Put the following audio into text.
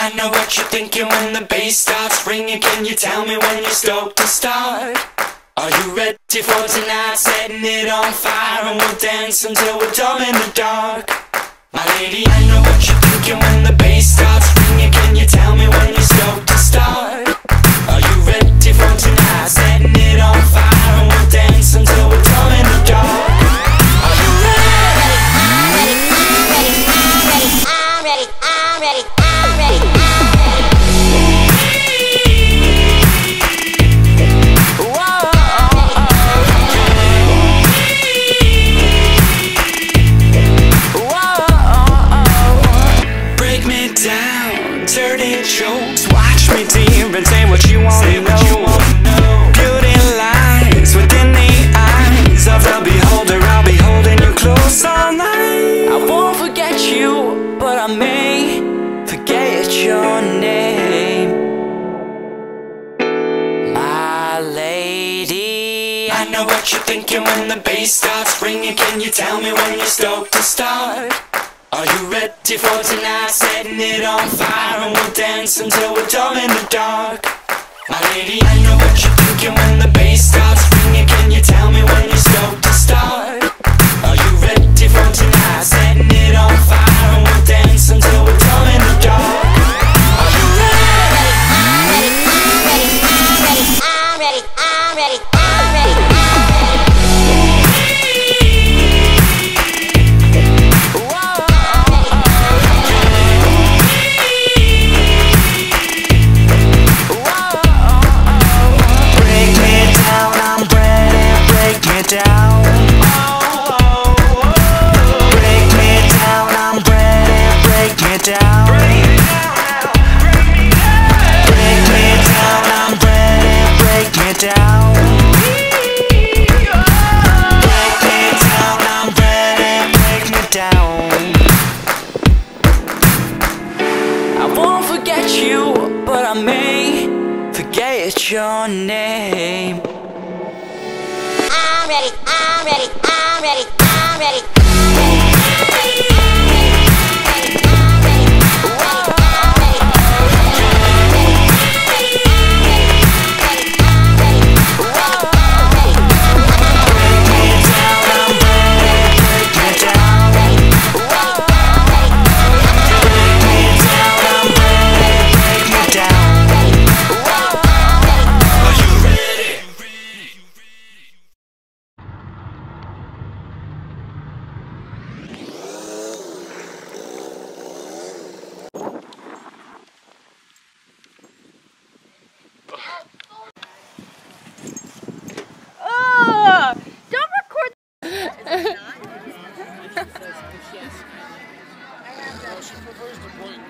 I know what you're thinking when the bass starts ringing. Can you tell me when you're stoked to start? Are you ready for tonight? Setting it on fire and we'll dance until we're dumb in the dark. My lady, I know what you're thinking when the bass starts ringing. Can you tell me when you're stoked to start? Are you ready for tonight? Setting it on fire and we'll dance until we're dumb in the dark. Are you ready? I'm ready, I'm ready, I'm ready, I'm ready. Dirty jokes, watch me deep and say what you want to know. Beauty lies within the eyes of the beholder. I'll be holding you close all night. I won't forget you, but I may forget your name. My lady, I know what you're thinking when the bass starts ringing. Can you tell me when you're stoked to start? Are you ready for tonight? Setting it on fire and we'll dance until we're dumb in the dark. My lady, I know what you're thinking when the bass starts ringing. Can you tell me when you're stoked to start? Are you ready for tonight? Setting it on fire and we'll dance until we're dumb in the dark. Are you ready? I'm ready, I'm ready, I'm ready, I'm ready, I'm ready. Down. Break me down, I'm ready, break me down. Break me down, I'm ready, break me down. Break me down, I'm ready, break me down. I won't forget you, but I may forget your name. I'm ready, I'm ready, I'm ready, I'm ready, I'm ready. Don't record. She prefers to point and